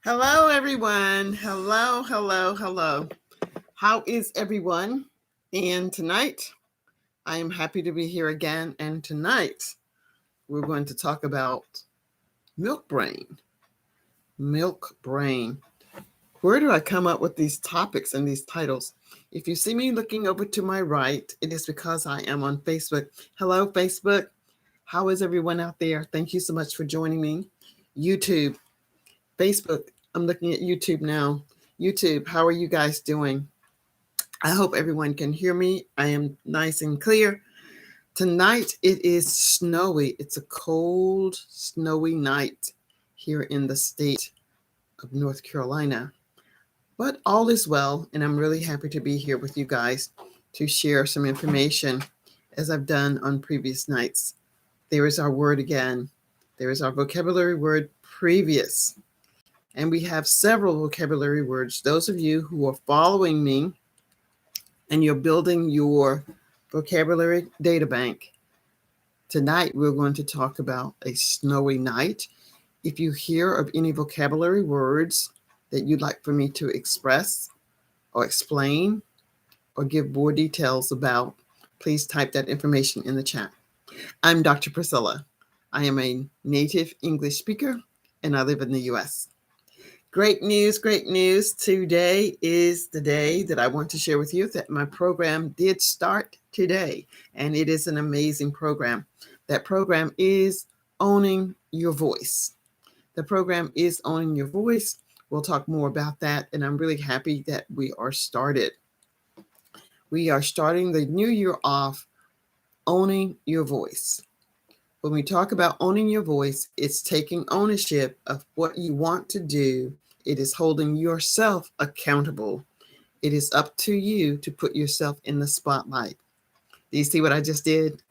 Hello, everyone. Hello, hello, hello. How is everyone? And tonight, I am happy to be here again. And tonight, we're going to talk about milk brain. Milk brain. Where do I come up with these topics and these titles? If you see me looking over to my right, it is because I am on Facebook. Hello, Facebook. How is everyone out there? Thank you so much for joining me. YouTube, Facebook. I'm looking at YouTube now. YouTube, how are you guys doing? I hope everyone can hear me. I am nice and clear. Tonight it is snowy. It's a cold, snowy night here in the state of North Carolina. But all is well, and I'm really happy to be here with you guys to share some information as I've done on previous nights. There is our word again. There is our vocabulary word, previous. And we have several vocabulary words. Those of you who are following me and you're building your vocabulary data bank, tonight we're going to talk about a snowy night. If you hear of any vocabulary words that you'd like for me to express or explain or give more details about, please type that information in the chat. I'm Dr. Priscilla. I am a native English speaker and I live in the US. Great news, great news. Today is the day that I want to share with you that my program did start today, and it is an amazing program. That program is Owning Your Voice. The program is Owning Your Voice. We'll talk more about that, and I'm really happy that we are started. We are starting the new year off owning your voice. When we talk about owning your voice, it's taking ownership of what you want to do. It is holding yourself accountable. It is up to you to put yourself in the spotlight. Do you see what I just did?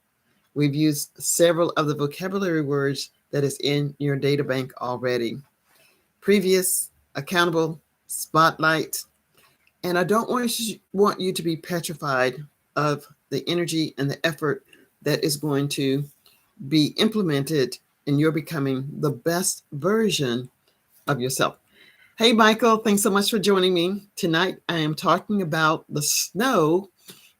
We've used several of the vocabulary words that is in your data bank already. Previous, accountable, spotlight. And I don't want you to be petrified of the energy and the effort that is going to be implemented and you're becoming the best version of yourself. Hey, Michael, thanks so much for joining me. Tonight, I am talking about the snow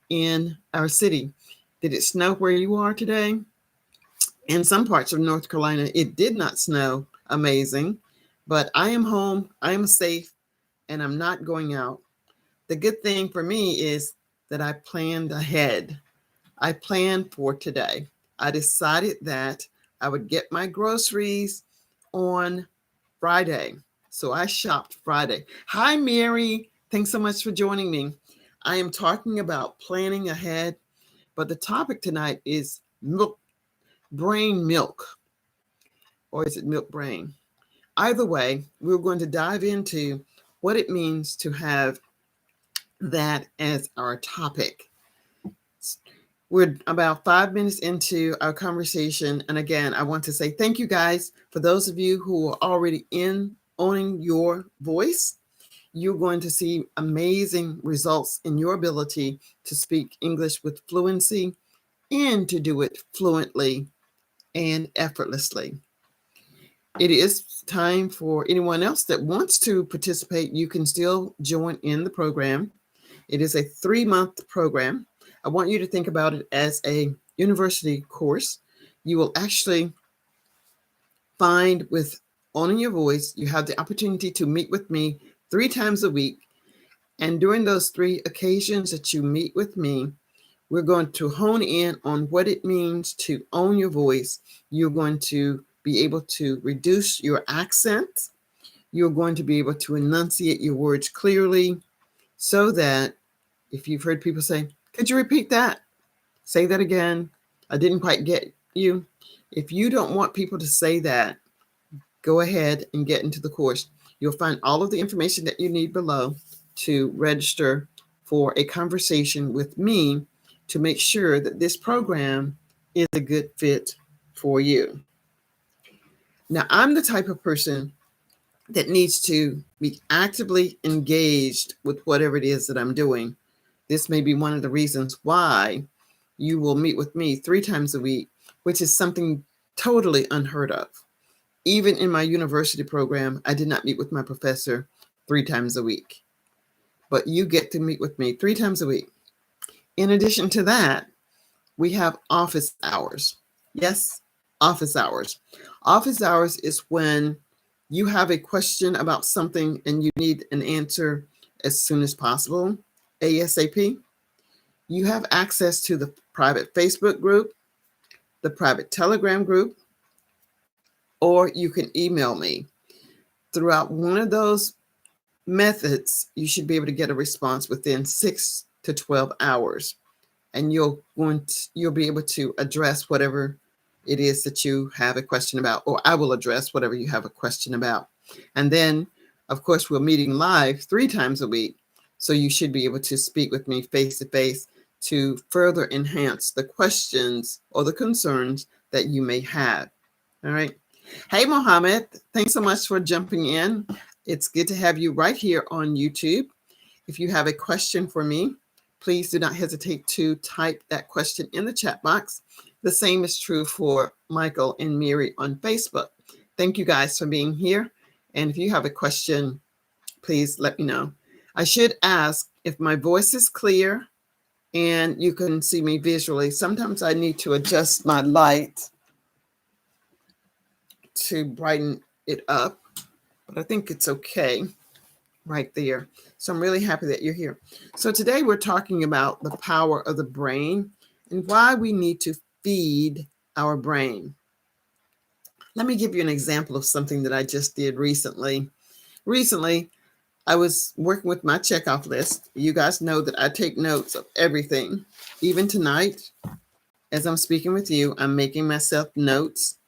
in our city. Did it snow where you are today? In some parts of North Carolina, it did not snow. Amazing. But I am home, I am safe, and I'm not going out. The good thing for me is that I planned ahead. I planned for today. I decided that I would get my groceries on Friday. So I shopped Friday. Hi, Mary. Thanks so much for joining me. I am talking about planning ahead, but the topic tonight is brain milk, or is it milk brain? Either way, we're going to dive into what it means to have that as our topic. We're about 5 minutes into our conversation. And again, I want to say thank you guys for those of you who are already in owning your voice. You're going to see amazing results in your ability to speak English with fluency and to do it fluently and effortlessly. It is time for anyone else that wants to participate. You can still join in the program. It is a 3-month program. I want you to think about it as a university course. You will actually find with Owning Your Voice, you have the opportunity to meet with me 3 times a week. And during those 3 occasions that you meet with me, we're going to hone in on what it means to own your voice. You're going to be able to reduce your accent. You're going to be able to enunciate your words clearly so that if you've heard people say, could you repeat that? Say that again. I didn't quite get you. If you don't want people to say that, go ahead and get into the course. You'll find all of the information that you need below to register for a conversation with me to make sure that this program is a good fit for you. Now, I'm the type of person that needs to be actively engaged with whatever it is that I'm doing. This may be one of the reasons why you will meet with me 3 times a week, which is something totally unheard of. Even in my university program, I did not meet with my professor 3 times a week. But you get to meet with me 3 times a week. In addition to that, we have office hours. Yes, office hours. Office hours is when you have a question about something and you need an answer as soon as possible, ASAP. You have access to the private Facebook group, the private Telegram group, or you can email me. Throughout one of those methods, you should be able to get a response within 6 to 12 hours. And you'll be able to address whatever it is that you have a question about, or I will address whatever you have a question about. And then, of course, we're meeting live 3 times a week. So you should be able to speak with me face to face to further enhance the questions or the concerns that you may have. All right. Hey, Mohammed, thanks so much for jumping in. It's good to have you right here on YouTube. If you have a question for me, please do not hesitate to type that question in the chat box. The same is true for Michael and Mary on Facebook. Thank you guys for being here. And if you have a question, please let me know. I should ask if my voice is clear and you can see me visually. Sometimes I need to adjust my light to brighten it up, but I think it's okay right there. So I'm really happy that you're here. So today we're talking about the power of the brain and why we need to feed our brain. Let me give you an example of something that I just did recently. Recently, I was working with my checkoff list. You guys know that I take notes of everything. Even tonight, as I'm speaking with you, I'm making myself notes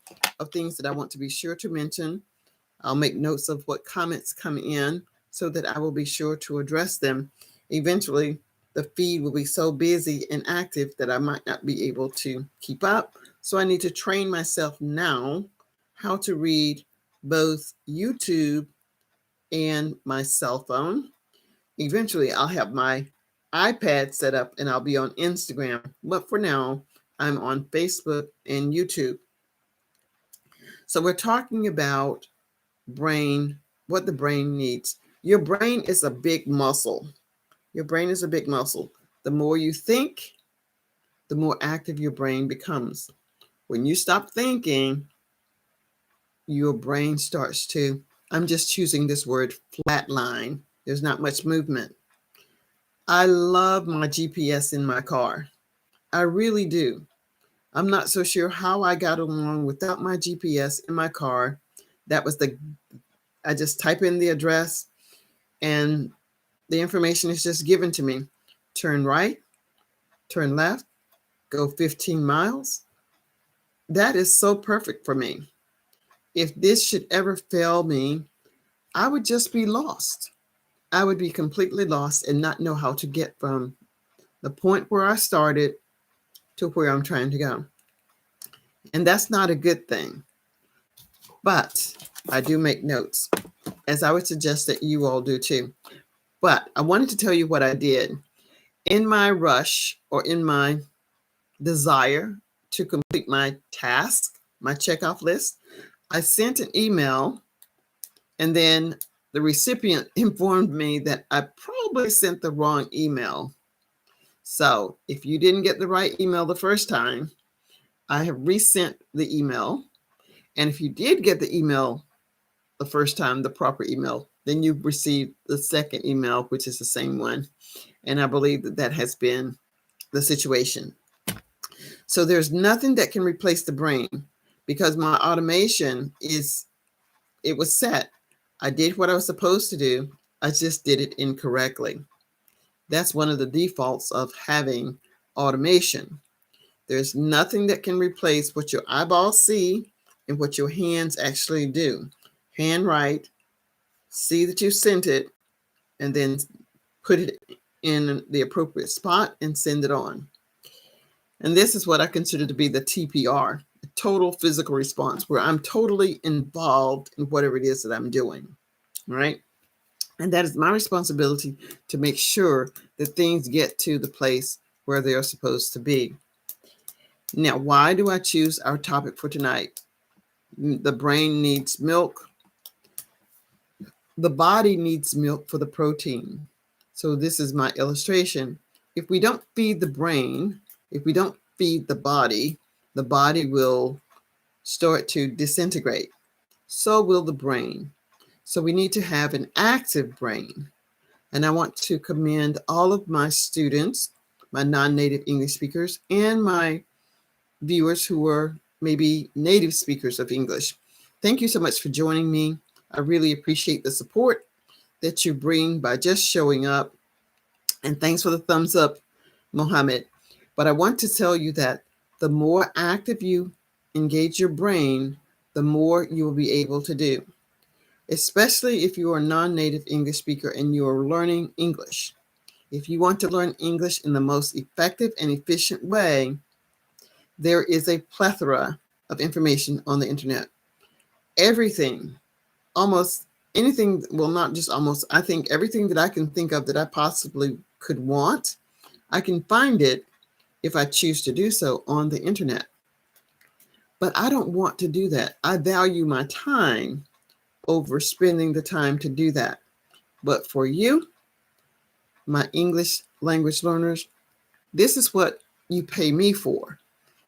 of things that I want to be sure to mention. I'll make notes of what comments come in so that I will be sure to address them. Eventually, the feed will be so busy and active that I might not be able to keep up. So I need to train myself now how to read both YouTube and my cell phone. Eventually, I'll have my iPad set up and I'll be on Instagram. But for now, I'm on Facebook and YouTube. So we're talking about brain, what the brain needs. Your brain is a big muscle. Your brain is a big muscle. The more you think, the more active your brain becomes. When you stop thinking, your brain starts to, I'm just choosing this word, flatline. There's not much movement. I love my GPS in my car. I really do. I'm not so sure how I got along without my GPS in my car. I just type in the address and the information is just given to me. Turn right, turn left, go 15 miles. That is so perfect for me. If this should ever fail me, I would just be lost. I would be completely lost and not know how to get from the point where I started to where I'm trying to go. And that's not a good thing. But I do make notes, as I would suggest that you all do too. But I wanted to tell you what I did. In my rush or in my desire to complete my task, my checkoff list, I sent an email and then the recipient informed me that I probably sent the wrong email. So if you didn't get the right email the first time, I have resent the email. And if you did get the email the first time, the proper email, then you received the second email, which is the same one. And I believe that that has been the situation. So there's nothing that can replace the brain because my automation it was set. I did what I was supposed to do. I just did it incorrectly. That's one of the defaults of having automation. There's nothing that can replace what your eyeballs see and what your hands actually do. Handwrite, see that you sent it, and then put it in the appropriate spot and send it on. And this is what I consider to be the TPR, total physical response, where I'm totally involved in whatever it is that I'm doing, right? And that is my responsibility to make sure that things get to the place where they are supposed to be. Now, why do I choose our topic for tonight? The brain needs milk. The body needs milk for the protein. So this is my illustration. If we don't feed the brain, if we don't feed the body will start to disintegrate. So will the brain. So we need to have an active brain. And I want to commend all of my students, my non-native English speakers, and my viewers who are maybe native speakers of English. Thank you so much for joining me. I really appreciate the support that you bring by just showing up. And thanks for the thumbs up, Mohammed. But I want to tell you that the more active you engage your brain, the more you will be able to do, especially if you are a non-native English speaker and you are learning English. If you want to learn English in the most effective and efficient way, there is a plethora of information on the internet. Everything, almost anything, well, not just almost, I think everything that I can think of that I possibly could want, I can find it if I choose to do so on the internet. But I don't want to do that. I value my time over spending the time to do that. But for you, my English language learners, this is what you pay me for.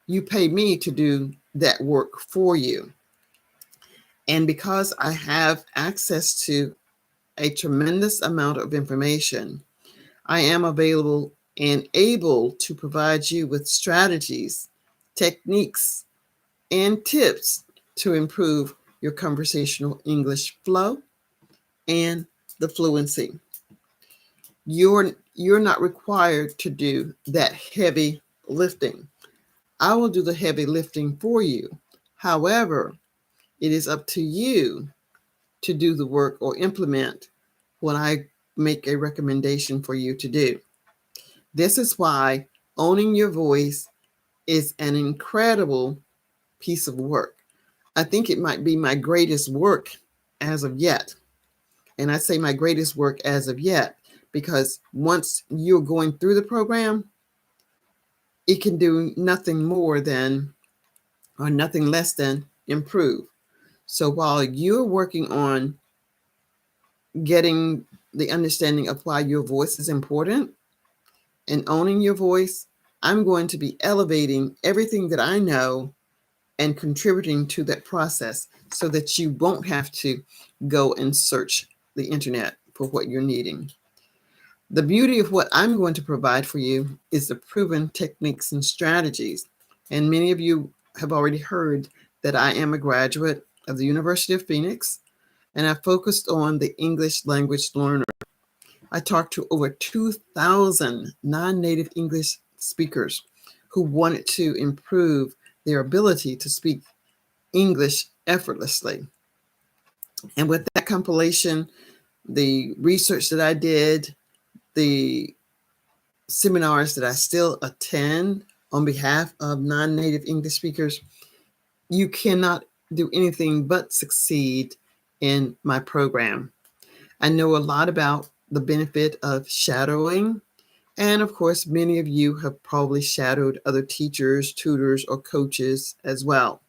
You pay me to do that work for you. And because I have access to a tremendous amount of information, I am available and able to provide you with strategies, techniques, and tips to improve your conversational English flow and the fluency. You're not required to do that heavy lifting. I will do the heavy lifting for you. However, it is up to you to do the work or implement what I make a recommendation for you to do. This is why owning your voice is an incredible piece of work. I think it might be my greatest work as of yet. And I say my greatest work as of yet because once you're going through the program, it can do nothing more than or nothing less than improve. So while you're working on getting the understanding of why your voice is important and owning your voice, I'm going to be elevating everything that I know and contributing to that process so that you won't have to go and search the internet for what you're needing. The beauty of what I'm going to provide for you is the proven techniques and strategies. And many of you have already heard that I am a graduate of the University of Phoenix, and I focused on the English language learner. I talked to over 2,000 non-native English speakers who wanted to improve their ability to speak English effortlessly. And with that compilation, the research that I did, the seminars that I still attend on behalf of non-native English speakers, you cannot do anything but succeed in my program. I know a lot about the benefit of shadowing. And of course, many of you have probably shadowed other teachers, tutors, or coaches as well.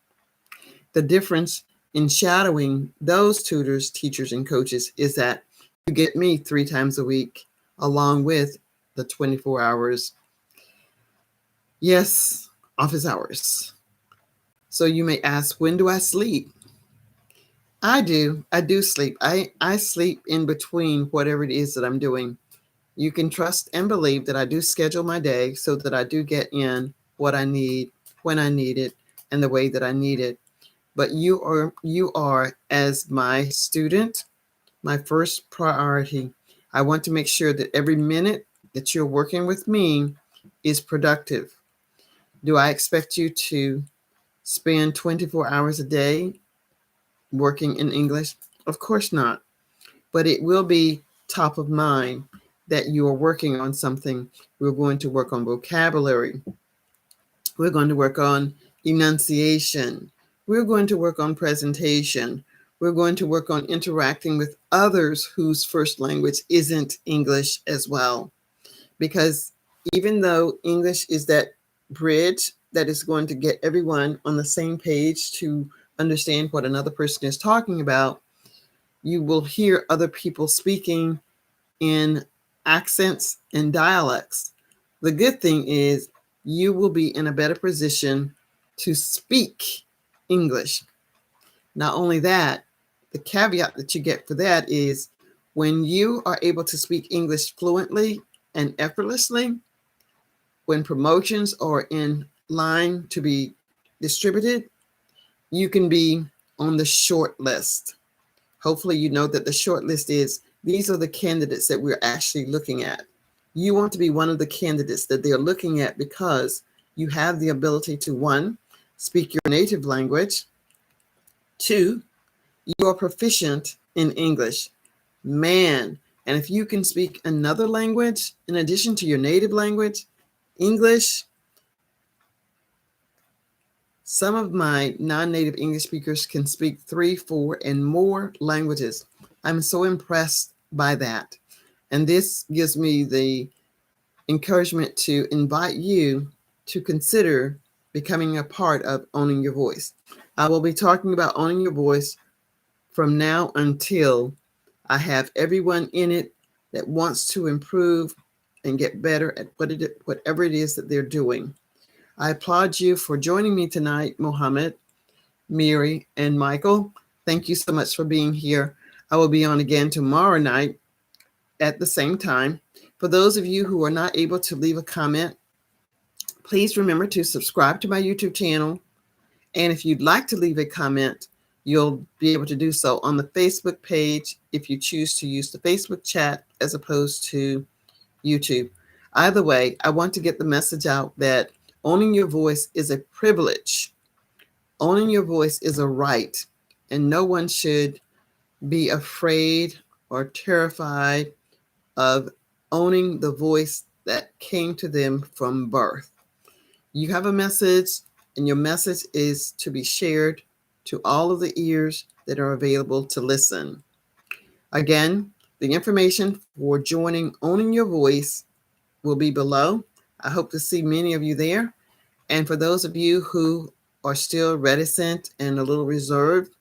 The difference in shadowing those tutors, teachers, and coaches is that you get me 3 times a week, along with the 24 hours, yes, office hours. So you may ask, when do I sleep? I do sleep. I sleep in between whatever it is that I'm doing. You can trust and believe that I do schedule my day so that I do get in what I need, when I need it, and the way that I need it. But you are as my student, my first priority. I want to make sure that every minute that you're working with me is productive. Do I expect you to spend 24 hours a day working in English? Of course not. But it will be top of mind that you are working on something. We're going to work on vocabulary. We're going to work on enunciation. We're going to work on presentation. We're going to work on interacting with others whose first language isn't English as well. Because even though English is that bridge that is going to get everyone on the same page to understand what another person is talking about, you will hear other people speaking in accents and dialects. The good thing is you will be in a better position to speak English. Not only that, the caveat that you get for that is when you are able to speak English fluently and effortlessly, when promotions are in line to be distributed, you can be on the short list. Hopefully, you know that the short list is these are the candidates that we're actually looking at. You want to be one of the candidates that they're looking at because you have the ability to, one, speak your native language, two, you are proficient in English. Man, and if you can speak another language in addition to your native language, English, some of my non-native English speakers can speak 3, 4, and more languages. I'm so impressed by that. And this gives me the encouragement to invite you to consider becoming a part of Owning Your Voice. I will be talking about Owning Your Voice from now until I have everyone in it that wants to improve and get better at whatever it is that they're doing. I applaud you for joining me tonight, Mohammed, Miri, and Michael. Thank you so much for being here. I will be on again tomorrow night at the same time. For those of you who are not able to leave a comment, please remember to subscribe to my YouTube channel. And if you'd like to leave a comment, you'll be able to do so on the Facebook page if you choose to use the Facebook chat as opposed to YouTube. Either way, I want to get the message out that owning your voice is a privilege. Owning your voice is a right, and no one should be afraid or terrified of owning the voice that came to them from birth. You have a message, and your message is to be shared to all of the ears that are available to listen. Again, the information for joining Owning Your Voice will be below. I hope to see many of you there. And for those of you who are still reticent and a little reserved,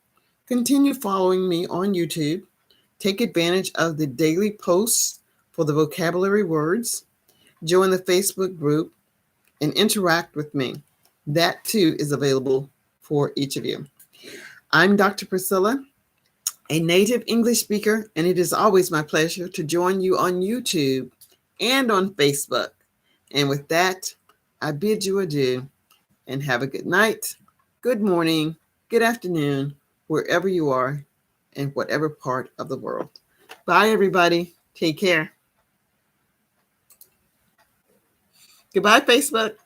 continue following me on YouTube. Take advantage of the daily posts for the vocabulary words. Join the Facebook group and interact with me. That too is available for each of you. I'm Dr. Priscilla, a native English speaker, and it is always my pleasure to join you on YouTube and on Facebook. And with that, I bid you adieu and have a good night, good morning, good afternoon, wherever you are in whatever part of the world. Bye, everybody. Take care. Goodbye, Facebook.